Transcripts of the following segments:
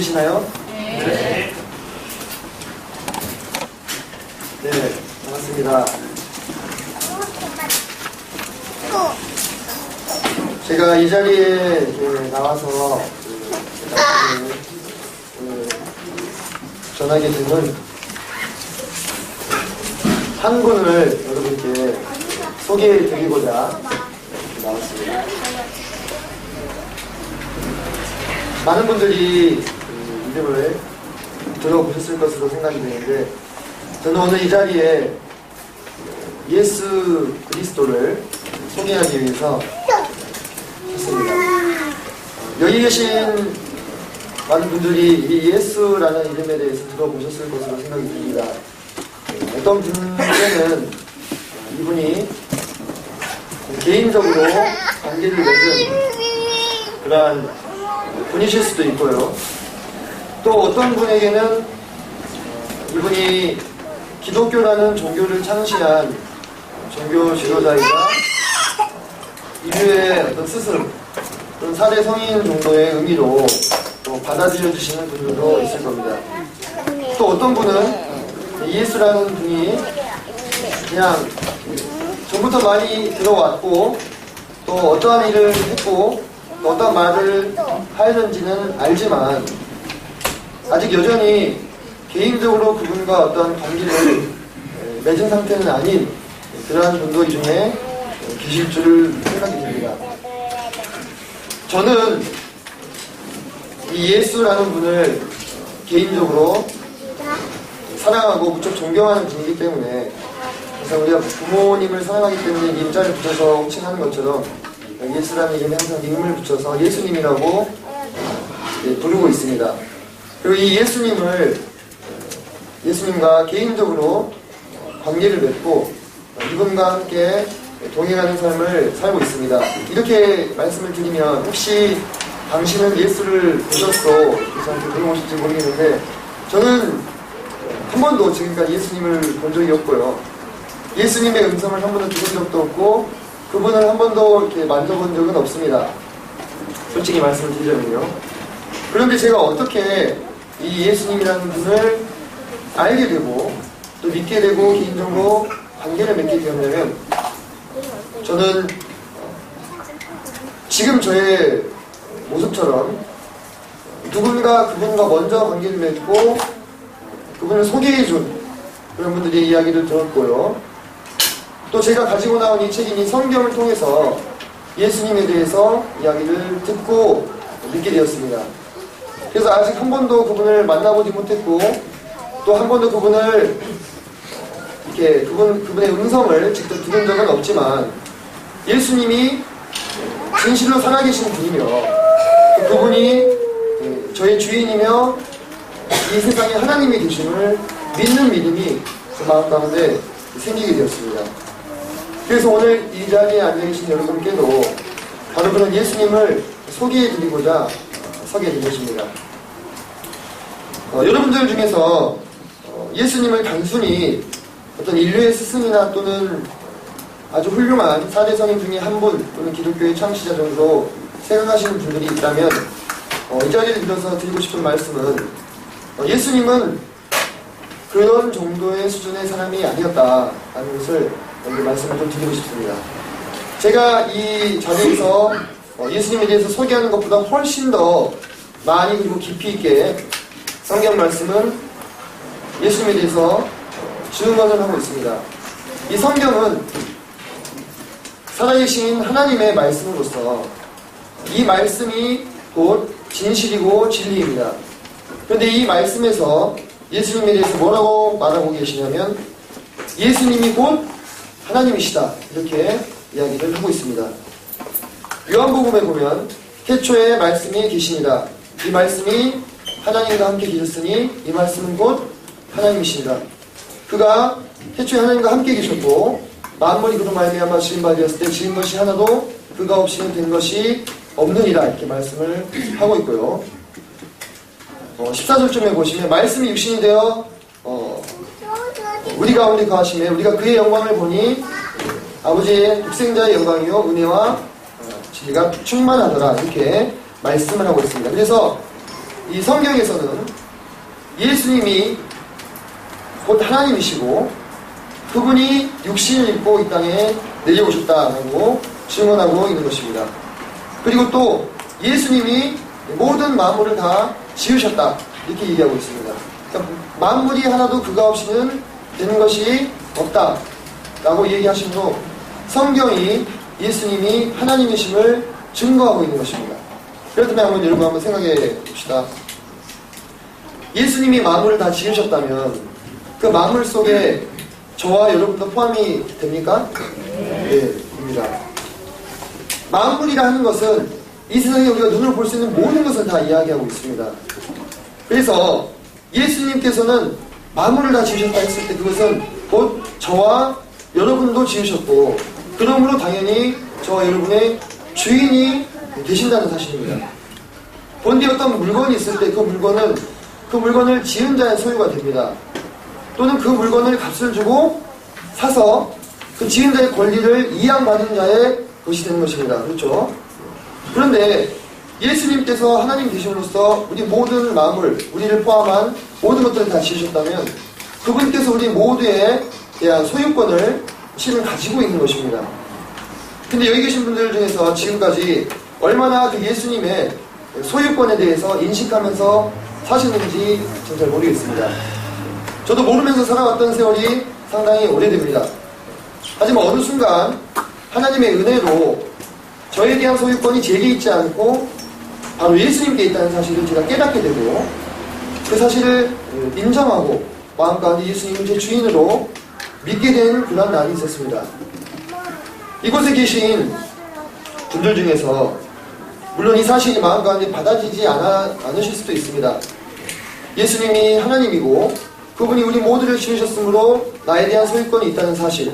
들리시나요? 네. 네, 반갑습니다. 제가 이 자리에 나와서 전하게 되는 한 분을 여러분께 소개해 드리고자 나왔습니다. 많은 분들이 이름을 들어보셨을 것으로 생각이 되는데, 저는 오늘 이 자리에 예수 그리스도를 소개하기 위해서 섰습니다. 여기 계신 많은 분들이 이 예수라는 이름에 대해서 들어보셨을 것으로 생각이 듭니다. 어떤 분들은 이분이 개인적으로 관계를 맺은 그러한 분이실 수도 있고요. 또 어떤 분에게는 이분이 기독교라는 종교를 창시한 종교 지도자이자 인류의 어떤 스승, 그런 사대 성인 정도의 의미로 또 받아들여 주시는 분들도 있을 겁니다. 또 어떤 분은 예수라는 분이 그냥 전부터 많이 들어왔고, 또 어떠한 일을 했고, 또 어떤 말을 하였는지는 알지만 아직 여전히 개인적으로 그분과 어떤 관계를 맺은 상태는 아닌 그러한 분들 중에 계실 줄 생각이 듭니다. 저는 이 예수라는 분을 개인적으로 사랑하고 무척 존경하는 분이기 때문에, 그래서 우리가 부모님을 사랑하기 때문에 님자를 붙여서 호칭하는 것처럼 예수라는 이름에 항상 님을 붙여서 예수님이라고 부르고 있습니다. 그리고 이 예수님과 개인적으로 관계를 맺고 이분과 함께 동행하는 삶을 살고 있습니다. 이렇게 말씀을 드리면 혹시 당신은 예수를 보셨어? 저한테 물어보실지 모르겠는데, 저는 한 번도 지금까지 예수님을 본 적이 없고요. 예수님의 음성을 한 번도 들은 적도 없고, 그분을 한 번도 이렇게 만져본 적은 없습니다. 솔직히 말씀을 드리자면요. 그런데 제가 어떻게 이 예수님이라는 분을 알게 되고 또 믿게 되고 개인적으로 관계를 맺게 되었냐면, 저는 지금 저의 모습처럼 누군가 그분과 먼저 관계를 맺고 그분을 소개해준 그런 분들의 이야기를 들었고요. 또 제가 가지고 나온 이 책인 이 성경을 통해서 예수님에 대해서 이야기를 듣고 믿게 되었습니다. 그래서 아직 한 번도 그분을 만나보지 못했고, 또 한 번도 그분을 이렇게 그분의 음성을 직접 들은 적은 없지만, 예수님이 진실로 살아계신 분이며 그분이 저의 주인이며 이 세상에 하나님이 되심을 믿는 믿음이 그 마음 가운데 생기게 되었습니다. 그래서 오늘 이 자리에 앉아계신 여러분께도 바로 그런 예수님을 소개해드리고자 서게 된 것입니다. 여러분들 중에서 예수님을 단순히 어떤 인류의 스승이나 또는 아주 훌륭한 사대성인 중에 한 분, 또는 기독교의 창시자 정도 생각하시는 분들이 있다면 이 자리를 빌어서 드리고 싶은 말씀은, 예수님은 그런 정도의 수준의 사람이 아니었다라는 것을 먼저 말씀을 좀 드리고 싶습니다. 제가 이 자리에서 예수님에 대해서 소개하는 것보다 훨씬 더 많이 그리고 깊이 있게 성경 말씀은 예수님에 대해서 증언을 하고 있습니다. 이 성경은 살아계신 하나님의 말씀으로서 이 말씀이 곧 진실이고 진리입니다. 그런데 이 말씀에서 예수님에 대해서 뭐라고 말하고 계시냐면, 예수님이 곧 하나님이시다, 이렇게 이야기를 하고 있습니다. 요한복음에 보면 태초에 말씀이 계시니라, 이 말씀이 하나님과 함께 계셨으니 이 말씀은 곧 하나님이시니라. 그가 태초에 하나님과 함께 계셨고 만물이 그로 말미암아 지은 바 되었을 때 지은 것이 하나도 그가 없이는 된 것이 없느니라, 이렇게 말씀을 하고 있고요. 14절쯤에 보시면 말씀이 육신이 되어 우리 가운데 거하시매 우리가 그의 영광을 보니 아버지의 독생자의 영광이요 은혜와 진리가 충만하더라, 이렇게 말씀을 하고 있습니다. 그래서 이 성경에서는 예수님이 곧 하나님이시고 그분이 육신을 입고 이 땅에 내려오셨다라고 증언하고 있는 것입니다. 그리고 또 예수님이 모든 만물을 다 지으셨다 이렇게 얘기하고 있습니다. 그러니까 만물이 하나도 그가 없이는 되는 것이 없다 라고 얘기하심으로 성경이 예수님이 하나님이심을 증거하고 있는 것입니다. 그렇다면 여러분 한번 생각해 봅시다. 예수님이 만물을 다 지으셨다면 그 만물 속에 저와 여러분도 포함이 됩니까? 네, 됩니다. 만물이라 하는 것은 이 세상에 우리가 눈으로 볼 수 있는 모든 것을 다 이야기하고 있습니다. 그래서 예수님께서는 만물을 다 지으셨다 했을 때 그것은 곧 저와 여러분도 지으셨고 그러므로 당연히 저와 여러분의 주인이 되신다는 사실입니다. 본디 어떤 물건이 있을 때 그 물건을 지은 자의 소유가 됩니다. 또는 그 물건을 값을 주고 사서 그 지은 자의 권리를 이양받은 자의 것이 되는 것입니다. 그렇죠? 그런데 예수님께서 하나님 되심으로써 우리 모든 만물, 우리를 포함한 모든 것들을 다 지으셨다면 그분께서 우리 모두에 대한 소유권을 실은 가지고 있는 것입니다. 근데 여기 계신 분들 중에서 지금까지 얼마나 그 예수님의 소유권에 대해서 인식하면서 사시는지 전 잘 모르겠습니다. 저도 모르면서 살아왔던 세월이 상당히 오래됩니다. 하지만 어느 순간 하나님의 은혜로 저에 대한 소유권이 제게 있지 않고 바로 예수님께 있다는 사실을 제가 깨닫게 되고 그 사실을 인정하고 마음 가운데 예수님을 제 주인으로 믿게 된 그런 날이 있었습니다. 이곳에 계신 분들 중에서 물론 이 사실이 마음 가운데 받아지지 않으실 수도 있습니다. 예수님이 하나님이고 그분이 우리 모두를 지으셨으므로 나에 대한 소유권이 있다는 사실.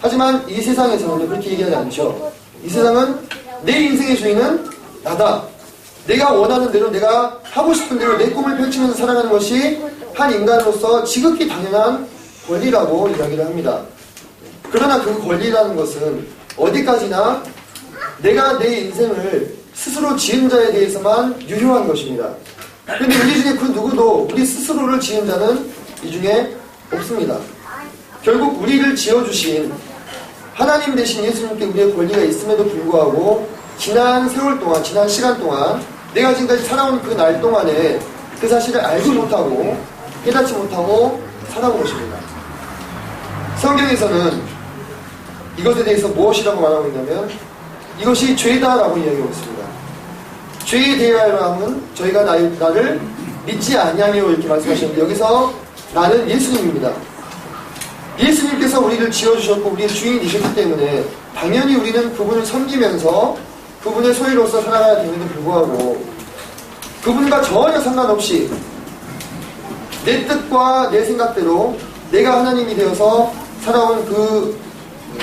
하지만 이 세상에서는 그렇게 얘기하지 않죠. 이 세상은 내 인생의 주인은 나다. 내가 원하는 대로 내가 하고 싶은 대로 내 꿈을 펼치면서 살아가는 것이 한 인간으로서 지극히 당연한 권리라고 이야기를 합니다. 그러나 그 권리라는 것은 어디까지나 내가 내 인생을 스스로 지은 자에 대해서만 유효한 것입니다. 그런데 우리 중에 그 누구도 우리 스스로를 지은 자는 이 중에 없습니다. 결국 우리를 지어주신 하나님 되신 예수님께 우리의 권리가 있음에도 불구하고 지난 세월 동안, 지난 시간 동안 내가 지금까지 살아온 그 날 동안에 그 사실을 알지 못하고 깨닫지 못하고 살아온 것입니다. 성경에서는 이것에 대해서 무엇이라고 말하고 있냐면 이것이 죄다라고 이야기하고 있습니다. 죄에 대하여는 저희가 나를 믿지 아니하며 이렇게 말씀하셨는데 여기서 나는 예수님입니다. 예수님께서 우리를 지어주셨고 우리의 주인이 되셨기 때문에 당연히 우리는 그분을 섬기면서 그분의 소유로서 살아가야 됨에도 불구하고 그분과 전혀 상관없이 내 뜻과 내 생각대로 내가 하나님이 되어서 살아온 그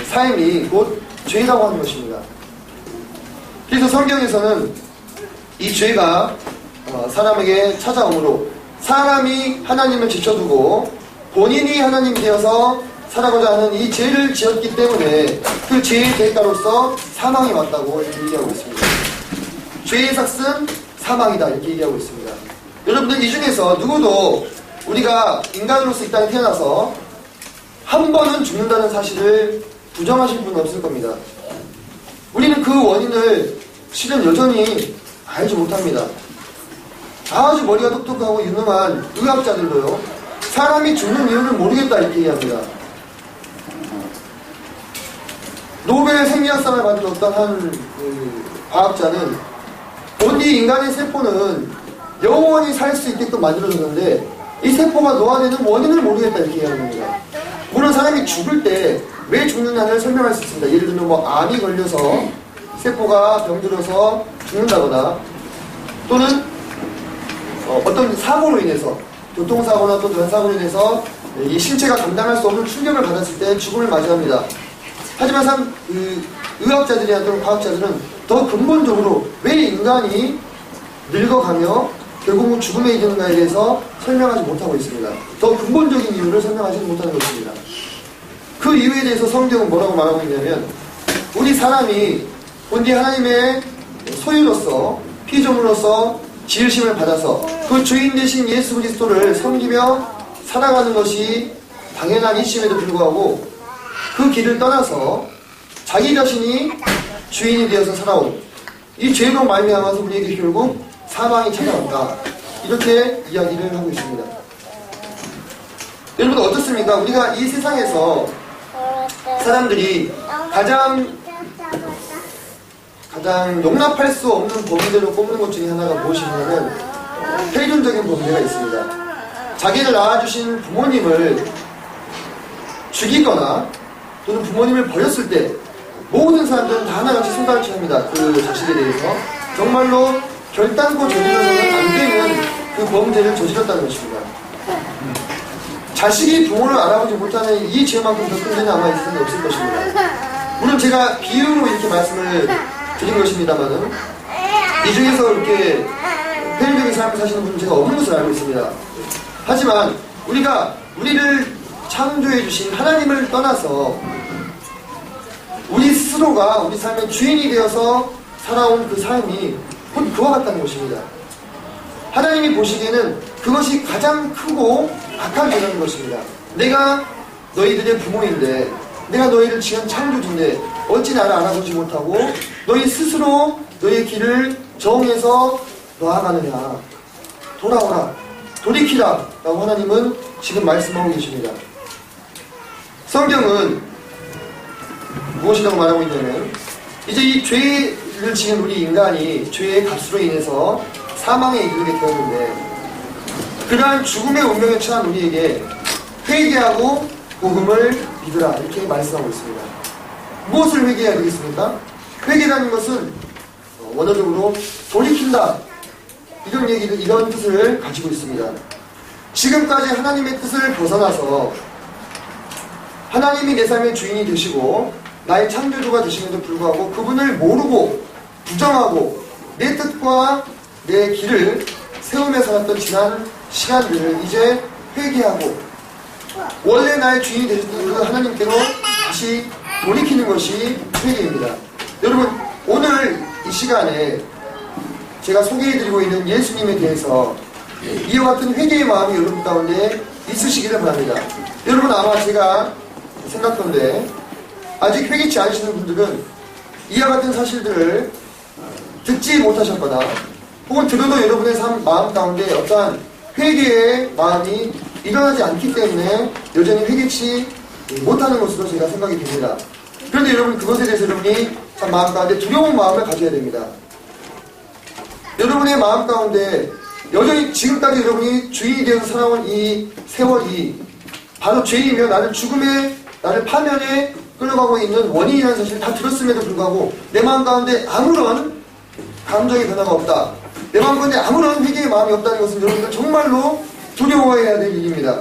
삶이 곧 죄라고 하는 것입니다. 그래서 성경에서는 이 죄가 사람에게 찾아오므로 사람이 하나님을 지켜두고 본인이 하나님이 되어서 살아가고자 하는 이 죄를 지었기 때문에 그 죄의 대가로서 사망이 왔다고 이렇게 얘기하고 있습니다. 죄의 삭은 사망이다 이렇게 얘기하고 있습니다. 여러분들 이 중에서 누구도 우리가 인간으로서 이 땅에 태어나서 한 번은 죽는다는 사실을 부정하실 분은 없을 겁니다. 우리는 그 원인을 실은 여전히 알지 못합니다. 아주 머리가 똑똑하고 유능한 의학자들도요, 사람이 죽는 이유를 모르겠다 이렇게 얘기합니다. 노벨 생리학상을 받은 어떤 한 과학자는 본디 인간의 세포는 영원히 살 수 있게끔 만들어졌는데 이 세포가 노화되는 원인을 모르겠다 이렇게 얘기하는 겁니다. 물론 사람이 죽을 때 왜 죽느냐를 설명할 수 있습니다. 예를 들면 암이 걸려서 세포가 병들어서 죽는다거나 또는 어떤 사고로 인해서 교통사고나 또 다른 사고로 인해서 이 신체가 감당할 수 없는 충격을 받았을 때 죽음을 맞이합니다. 하지만 의학자들이나 또는 과학자들은 더 근본적으로 왜 인간이 늙어가며 결국은 죽음에 이르는가에 대해서 설명하지 못하고 있습니다. 더 근본적인 이유를 설명하지 못하는 것입니다. 그 이유에 대해서 성경은 뭐라고 말하고 있냐면 우리 사람이 본디 하나님의 소유로서 피조물로서 지으심을 받아서 그 주인 되신 예수 그리스도를 섬기며 살아가는 것이 당연한 이치임에도 불구하고 그 길을 떠나서 자기 자신이 주인이 되어서 살아온 이 죄로 말미암아서 우리에게 결국 사망이 찾아왔다. 이렇게 이야기를 하고 있습니다. 여러분 어떻습니까? 우리가 이 세상에서 사람들이 가장 용납할 수 없는 범죄로 꼽는 것 중에 하나가 무엇이냐면 폐륜적인 범죄가 있습니다. 자기를 낳아주신 부모님을 죽이거나 또는 부모님을 버렸을 때 모든 사람들은 다 하나같이 손가락질 합니다. 그 자식에 대해서 정말로 결단코 저지러서는 안 되는 그 범죄를 저질렀다는 것입니다. 자식이 부모를 알아보지 못하는 이 죄만큼 더 큰 죄는 아마 이 세상에 없을 것입니다. 물론 제가 비유로 이렇게 말씀을 드린 것입니다만은 이 중에서 이렇게 폐륜적인 삶을 사시는 분은 제가 없는 것을 알고 있습니다. 하지만 우리가 우리를 창조해 주신 하나님을 떠나서 우리 스스로가 우리 삶의 주인이 되어서 살아온 그 삶이 곧 그와 같다는 것입니다. 하나님이 보시기에는 그것이 가장 크고 악한 죄라는 것입니다. 내가 너희들의 부모인데 내가 너희를 지은 창조주인데 어찌 나를 알아보지 못하고 너희 스스로 너희의 길을 정해서 나아가느냐. 돌아오라. 돌이키라. 라고 하나님은 지금 말씀하고 계십니다. 성경은 무엇이라고 말하고 있냐면 이제 이 죄를 지은 우리 인간이 죄의 값으로 인해서 사망에 이르게 되었는데 그러한 죽음의 운명에 처한 우리에게 회개하고 복음을 믿으라 이렇게 말씀하고 있습니다. 무엇을 회개해야 되겠습니까? 회개라는 것은 원어적으로 돌이킨다 이런 뜻을 가지고 있습니다. 지금까지 하나님의 뜻을 벗어나서 하나님이 내 삶의 주인이 되시고 나의 창조주가 되심에도 불구하고 그분을 모르고 부정하고 내 뜻과 내 길을 세우며 살았던 지난 시간들을 이제 회개하고 원래 나의 주인이 되셨던 그 하나님께로 다시 돌이키는 것이 회개입니다. 여러분 오늘 이 시간에 제가 소개해드리고 있는 예수님에 대해서 이와 같은 회개의 마음이 여러분 가운데 있으시기를 바랍니다. 여러분 아마 제가 생각하는데 아직 회개치 않으시는 분들은 이와 같은 사실들을 듣지 못하셨거나 혹은 들어도 여러분의 마음 가운데 어떠한 회개의 마음이 일어나지 않기 때문에 여전히 회개치 못하는 것으로 제가 생각이 됩니다. 그런데 여러분 그것에 대해서 여러분이 참 마음 가운데 두려운 마음을 가져야 됩니다. 여러분의 마음 가운데 여전히 지금까지 여러분이 주인이 되어서 살아온 이 세월이 바로 죄이며 나를 파면에 끌어가고 있는 원인이라는 사실을 다 들었음에도 불구하고 내 마음 가운데 아무런 감정의 변화가 없다. 내 마음 가운데 아무런 회개의 마음이 없다는 것은 여러분들 정말로 두려워해야 될 일입니다.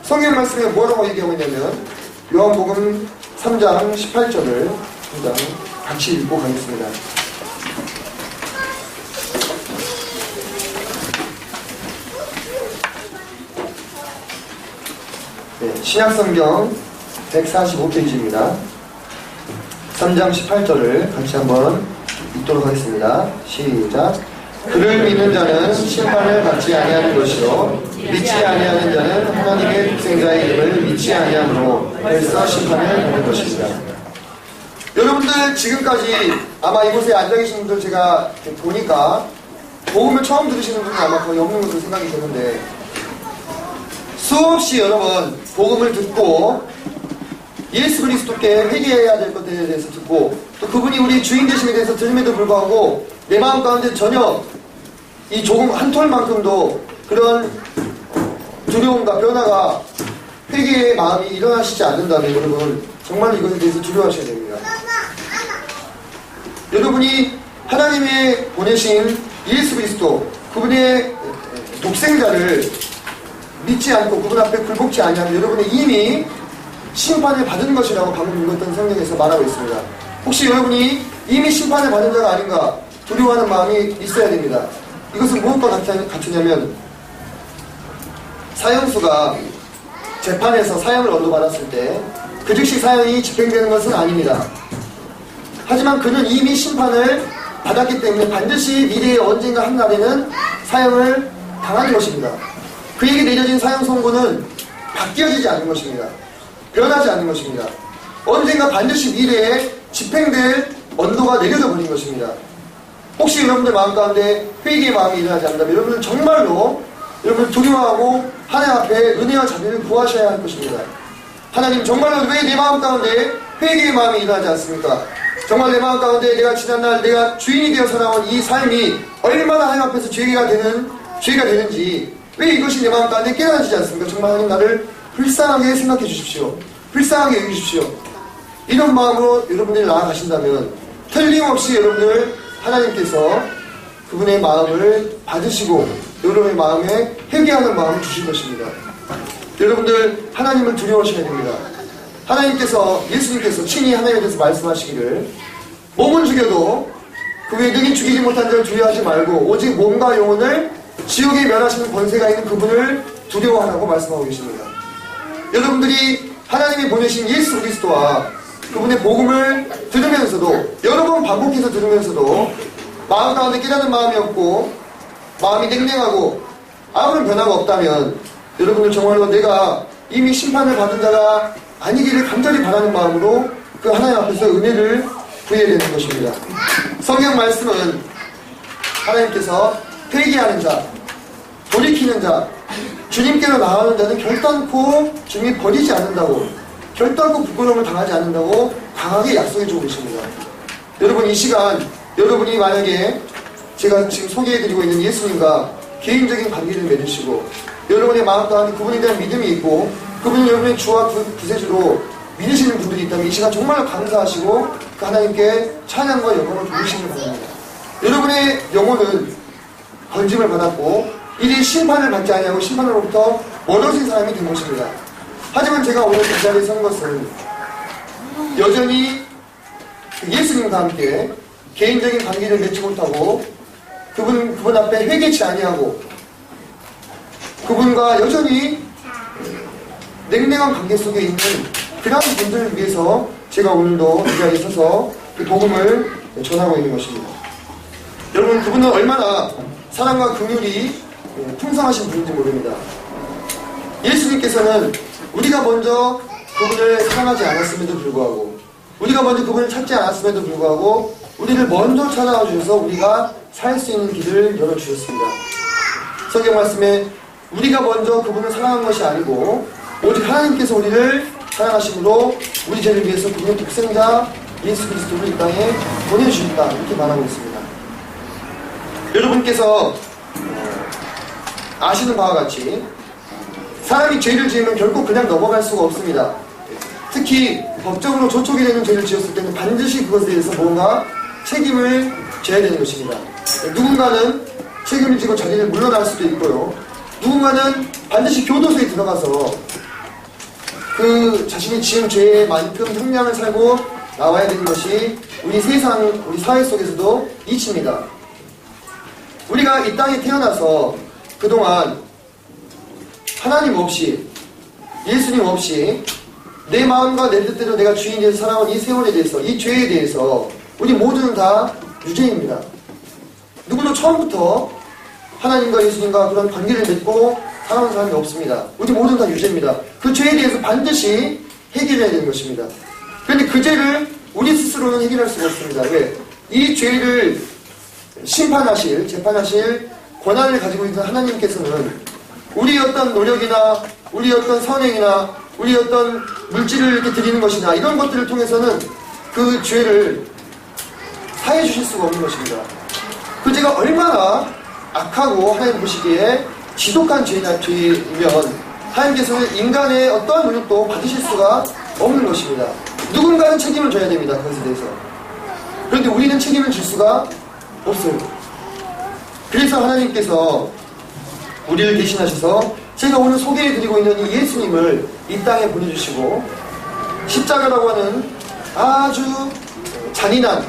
성경 말씀에 뭐라고 얘기하고 있냐면 요한복음 3장 18절을 한장 같이 읽고 가겠습니다. 네, 신약성경 145페이지입니다. 3장 18절을 같이 한번 읽도록 하겠습니다. 시작. 그를 믿는 자는 심판을 받지 아니하는 것이요 믿지 아니하는 자는 하나님의 독생자의 이름을 믿지 아니하므로 벌써 심판을 받는 것입니다. 여러분들 지금까지 아마 이곳에 앉아 계신 분들 제가 보니까 복음을 처음 들으시는 분이 아마 거의 없는 것으로 생각이 되는데 수없이 여러 번 복음을 듣고 예수 그리스도께 회개해야 될 것에 대해서 듣고 또 그분이 우리 주인 되심에 대해서 들음에도 불구하고 내 마음 가운데 전혀 이 조금 한 톨만큼도 그런 두려움과 변화가 회개의 마음이 일어나시지 않는다면 여러분 정말로 이것에 대해서 두려워하셔야 됩니다. 여러분이 하나님의 보내신 예수 그리스도 그분의 독생자를 믿지 않고 그분 앞에 굴복지 아니하면 여러분이 이미 심판을 받은 것이라고 방금 읽었던 성경에서 말하고 있습니다. 혹시 여러분이 이미 심판을 받은 자가 아닌가 두려워하는 마음이 있어야 됩니다. 이것은 무엇과 같으냐면 사형수가 재판에서 사형을 얻어받았을 때 그 즉시 사형이 집행되는 것은 아닙니다. 하지만 그는 이미 심판을 받았기 때문에 반드시 미래에 언젠가 한 날에는 사형을 당하는 것입니다. 그에게 내려진 사형 선고는 바뀌어지지 않는 것입니다. 변하지 않는 것입니다. 언젠가 반드시 미래에 집행될 언도가 내려져 버린 것입니다. 혹시 여러분들 마음 가운데 회개의 마음이 일어나지 않는다면 여러분들 정말로 여러분 두려워하고 하나님 앞에 은혜와 자비를 구하셔야 할 것입니다. 하나님 정말로 왜 내 마음 가운데 회개의 마음이 일어나지 않습니까? 정말 내 마음 가운데 내가 지난날 내가 주인이 되어 살아온 이 삶이 얼마나 하나님 앞에서 죄가 되는지 왜 이것이 내 마음 가운데 깨달아지지 않습니까? 정말 하나님 나를 불쌍하게 생각해 주십시오. 불쌍하게 여기주십시오. 이런 마음으로 여러분들이 나아가신다면 틀림없이 여러분들 하나님께서 그분의 마음을 받으시고 여러분의 마음에 회개하는 마음을 주실 것입니다. 여러분들 하나님을 두려워하셔야 됩니다. 하나님께서 예수님께서 친히 하나님에 대해서 말씀하시기를 몸은 죽여도 그 외에 능히 죽이지 못한 자를 두려워하지 말고 오직 몸과 영혼을 지옥에 멸하시는 권세가 있는 그분을 두려워하라고 말씀하고 계십니다. 여러분들이 하나님이 보내신 예수 그리스도와 그분의 복음을 들으면서도 여러 번 반복해서 들으면서도 마음 가운데 깨닫는 마음이 없고 마음이 냉랭하고 아무런 변화가 없다면 여러분들 정말로 내가 이미 심판을 받은 자가 아니기를 간절히 바라는 마음으로 그 하나님 앞에서 은혜를 구해야 되는 것입니다. 성경 말씀은 하나님께서 회개하는 자, 돌이키는 자, 주님께로 나아가는 자는 결단코 주님이 버리지 않는다고, 결단코 부끄러움을 당하지 않는다고 강하게 약속해 주고 계십니다. 여러분 이 시간 여러분이 만약에 제가 지금 소개해드리고 있는 예수님과 개인적인 관계를 맺으시고 여러분의 마음 가운데 그분에 대한 믿음이 있고 그분은 여러분의 주와 구세주로 믿으시는 분들이 있다면 이 시간 정말로 감사하시고 그 하나님께 찬양과 영광을 돌리시길 바랍니다. 여러분의 영혼은 건짐을 받았고 이제 심판을 받지 아니하고 심판으로부터 멀어진 사람이 된 것입니다. 하지만 제가 오늘 이 자리에 선 것은 여전히 예수님과 함께 개인적인 관계를 맺지 못하고 그분 앞에 회개치 아니하고 그분과 여전히 냉랭한 관계 속에 있는 그런 분들을 위해서 제가 오늘도 이 자리에 서서 그 복음을 전하고 있는 것입니다. 여러분 그분은 얼마나 사랑과 긍휼이 풍성하신 분인지 모릅니다. 예수님께서는 우리가 먼저 그분을 사랑하지 않았음에도 불구하고 우리가 먼저 그분을 찾지 않았음에도 불구하고 우리를 먼저 찾아와 주셔서 우리가 살 수 있는 길을 열어주셨습니다. 성경 말씀에 우리가 먼저 그분을 사랑한 것이 아니고 오직 하나님께서 우리를 사랑하심으로 우리 죄를 위해서 그분의 독생자 예수 그리스도를 이 땅에 보내주셨다 이렇게 말하고 있습니다. 여러분께서 아시는 바와 같이 사람이 죄를 지으면 결코 그냥 넘어갈 수가 없습니다. 특히 법적으로 조촉이 되는 죄를 지었을 때는 반드시 그것에 대해서 뭔가 책임을 져야 되는 것입니다. 누군가는 책임을 지고 자기를 물러날 수도 있고요. 누군가는 반드시 교도소에 들어가서 그 자신이 지은 죄만큼 형량을 살고 나와야 되는 것이 우리 세상, 우리 사회 속에서도 이치입니다. 우리가 이 땅에 태어나서 그동안 하나님 없이 예수님 없이 내 마음과 내 뜻대로 내가 주인이 돼서 살아온 이 세월에 대해서 이 죄에 대해서 우리 모두는 다 유죄입니다. 누구도 처음부터 하나님과 예수님과 그런 관계를 맺고 살아온 사람이 없습니다. 우리 모두는 다 유죄입니다. 그 죄에 대해서 반드시 해결해야 되는 것입니다. 그런데 그 죄를 우리 스스로는 해결할 수가 없습니다. 왜? 이 죄를 심판하실, 재판하실 권한을 가지고 있는 하나님께서는 우리 어떤 노력이나 우리 어떤 선행이나 우리 어떤 물질을 이렇게 드리는 것이나 이런 것들을 통해서는 그 죄를 사해 주실 수가 없는 것입니다. 그 죄가 얼마나 악하고 하나님 보시기에 지독한 죄이면 하나님께서는 인간의 어떠한 노력도 받으실 수가 없는 것입니다. 누군가는 책임을 져야 됩니다. 그것에 대해서. 그런데 우리는 책임을 질 수가 없어요. 그래서 하나님께서 우리를 대신하셔서 제가 오늘 소개해드리고 있는 이 예수님을 이 땅에 보내주시고 십자가라고 하는 아주 잔인한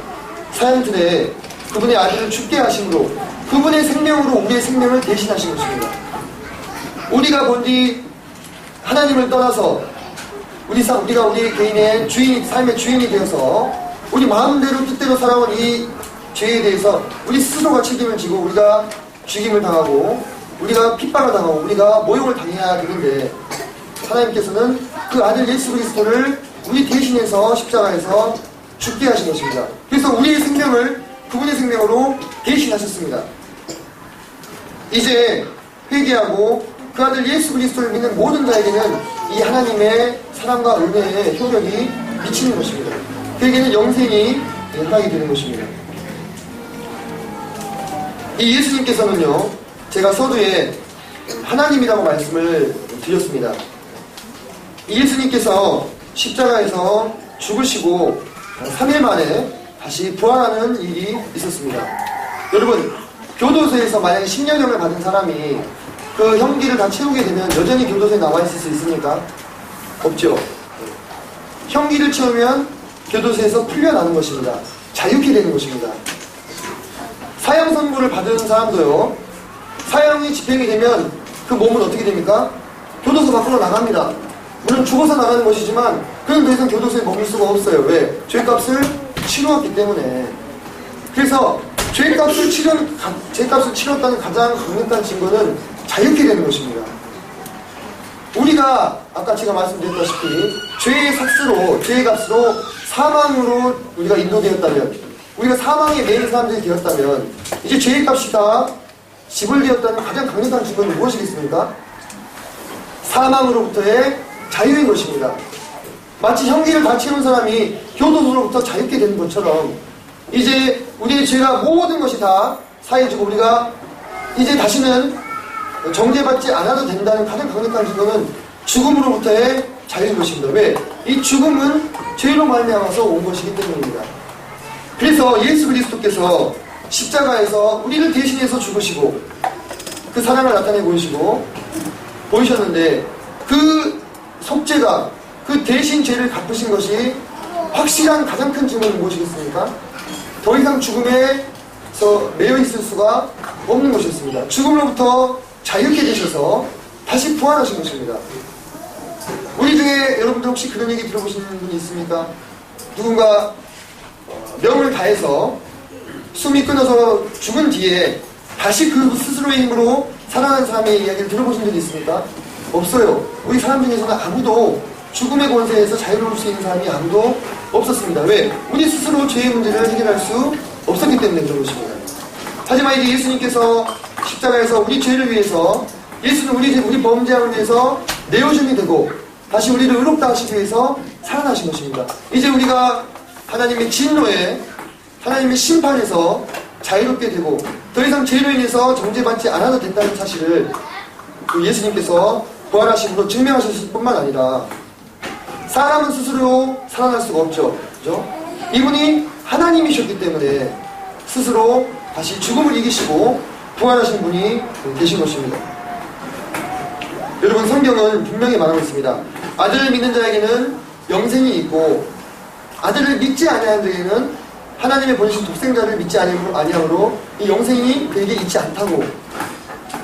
사형틀에 그분의 아들을 죽게 하심으로 그분의 생명으로 우리의 생명을 대신하신 것입니다. 우리가 본디 하나님을 떠나서 우리가 우리 개인의 주인, 삶의 주인이 되어서 우리 마음대로 뜻대로 살아온 이 죄에 대해서 우리 스스로가 책임을 지고 우리가 죽임을 당하고 우리가 핍박을 당하고 우리가 모욕을 당해야 되는데 하나님께서는 그 아들 예수 그리스도를 우리 대신해서 십자가에서 죽게 하신 것입니다. 그래서 우리의 생명을 그분의 생명으로 대신하셨습니다. 이제 회개하고 그 아들 예수 그리스도를 믿는 모든 자에게는 이 하나님의 사랑과 은혜의 효력이 미치는 것입니다. 그에게는 영생이 허락이 되는 것입니다. 이 예수님께서는요, 제가 서두에 하나님이라고 말씀을 드렸습니다. 이 예수님께서 십자가에서 죽으시고 3일 만에 다시 부활하는 일이 있었습니다. 여러분, 교도소에서 만약에 10년형을 받은 사람이 그 형기를 다 채우게 되면 여전히 교도소에 나와 있을 수 있습니까? 없죠. 형기를 채우면 교도소에서 풀려나는 것입니다. 자유케 되는 것입니다. 사형 선고를 받은 사람도요, 사형이 집행이 되면 그 몸은 어떻게 됩니까? 교도소 밖으로 나갑니다. 물론 죽어서 나가는 것이지만 그는 더 이상 교도소에 머물 수가 없어요. 왜? 죄값을 치루었기 때문에. 그래서 죄값을 치렀다는 가장 강력한 증거는 자유케 되는 것입니다. 우리가 아까 제가 말씀드렸다시피 죄의 삭스로, 죄의 값으로 사망으로 우리가 인도되었다면, 우리가 사망에 매인 사람들이 되었다면 이제 죄의 값이 다 지불되었다는 가장 강력한 증거는 무엇이겠습니까? 사망으로부터의 자유인 것입니다. 마치 형기를 다 치른 사람이 교도소로부터 자유케 되는 것처럼 이제 우리의 죄가 모든 것이 다 사해지고 우리가 이제 다시는 정죄받지 않아도 된다는 가장 강력한 증거는 죽음으로부터의 자유인 것입니다. 왜? 이 죽음은 죄로 말미암아서 온 것이기 때문입니다. 그래서 예수 그리스도께서 십자가에서 우리를 대신해서 죽으시고 그 사랑을 나타내 보이셨는데 그 속죄가 그 대신 죄를 갚으신 것이 확실한 가장 큰 증거는 무엇이겠습니까? 더 이상 죽음에서 매여 있을 수가 없는 것이었습니다. 죽음으로부터 자유케 되셔서 다시 부활하신 것입니다. 우리 중에 여러분들 혹시 그런 얘기 들어보시는 분이 있습니까? 누군가 명을 다해서 숨이 끊어서 죽은 뒤에 다시 그 스스로의 힘으로 살아난 사람의 이야기를 들어보신 적이 있습니까? 없어요. 우리 사람 중에서는 아무도 죽음의 권세에서 자유로울 수 있는 사람이 아무도 없었습니다. 왜? 우리 스스로 죄의 문제를 해결할 수 없었기 때문에 그런 것입니다. 하지만 이제 예수님께서 십자가에서 우리 죄를 위해서, 예수는 우리 범죄함을 위해서 내어줌이 되고 다시 우리를 의롭다 하시기 위해서 살아나신 것입니다. 이제 우리가 하나님의 진노에, 하나님의 심판에서 자유롭게 되고 더 이상 죄로 인해서 정죄받지 않아도 된다는 사실을 예수님께서 부활하심으로 증명하셨을 뿐만 아니라 사람은 스스로 살아날 수가 없죠. 그죠? 이분이 하나님이셨기 때문에 스스로 다시 죽음을 이기시고 부활하신 분이 되신 것입니다. 여러분, 성경은 분명히 말하고 있습니다. 아들을 믿는 자에게는 영생이 있고 아들을 믿지 아니하는 자에게는 하나님의 본신 독생자를 믿지 아니함으로 이 영생이 그에게 있지 않다고,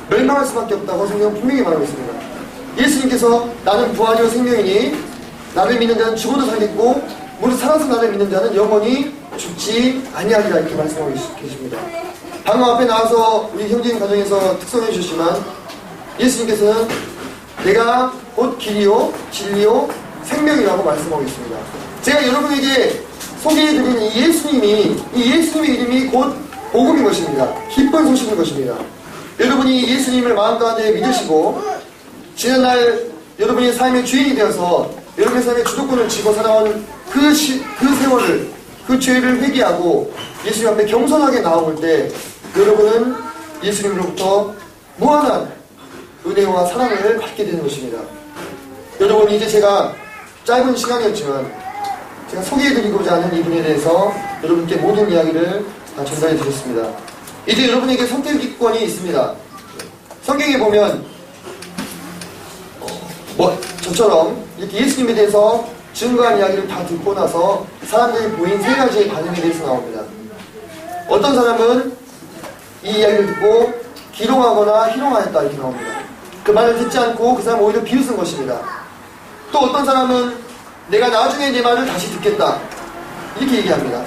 멸망할 수밖에 없다고 성경은 분명히 말하고 있습니다. 예수님께서 나는 부활이요 생명이니 나를 믿는 자는 죽어도 살겠고 무릇 살아서 나를 믿는 자는 영원히 죽지 아니하리라, 이렇게 말씀하고 계십니다. 방금 앞에 나와서 우리 형제님 가정에서 특성해 주셨지만 예수님께서는 내가 곧 길이요 진리요 생명이라고 말씀하고 있습니다. 제가 여러분에게 소개해드린 이 예수님의 이름이 곧 복음인 것입니다. 기쁜 소식인 것입니다. 여러분이 예수님을 마음 가운데 믿으시고 지난날 여러분의 삶의 주인이 되어서 여러분의 삶의 주도권을 쥐고 살아온 그 세월을, 그 죄를 회개하고 예수님 앞에 겸손하게 나아올 때 여러분은 예수님으로부터 무한한 은혜와 사랑을 받게 되는 것입니다. 여러분, 이제 제가 짧은 시간이었지만 제가 소개해드리고자 하는 이분에 대해서 여러분께 모든 이야기를 다 전달해 드렸습니다. 이제 여러분에게 선택권이 있습니다. 성경에 보면 저처럼 이렇게 예수님에 대해서 증거한 이야기를 다 듣고 나서 사람들이 보인 세 가지의 반응에 대해서 나옵니다. 어떤 사람은 이 이야기를 듣고 기롱하거나 희롱하였다, 이렇게 나옵니다. 그 말을 듣지 않고 그 사람은 오히려 비웃은 것입니다. 또 어떤 사람은 내가 나중에 내 말을 다시 듣겠다, 이렇게 얘기합니다.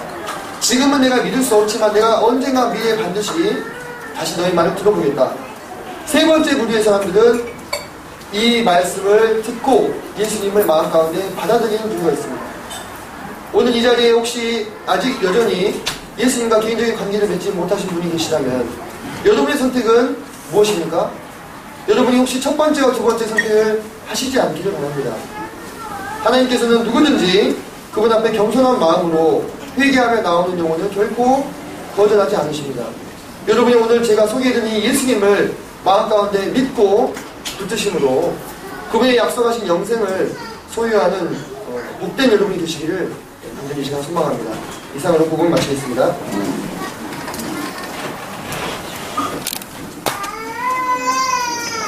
지금은 내가 믿을 수 없지만 내가 언젠가 미래에 반드시 다시 너희 말을 들어보겠다. 세 번째 부류의 사람들은 이 말씀을 듣고 예수님을 마음 가운데 받아들이는 부류가 있습니다. 오늘 이 자리에 혹시 아직 여전히 예수님과 개인적인 관계를 맺지 못하신 분이 계시다면 여러분의 선택은 무엇입니까? 여러분이 혹시 첫 번째와 두 번째 선택을 하시지 않기를 바랍니다. 하나님께서는 누구든지 그분 앞에 겸손한 마음으로 회개하며 나오는 영혼은 결코 거절하지 않으십니다. 여러분이 오늘 제가 소개해드린 예수님을 마음 가운데 믿고 붙드심으로 그분의 약속하신 영생을 소유하는 복된 여러분이 되시기를 간절히 이 시간 소망합니다. 이상으로 복음을 마치겠습니다.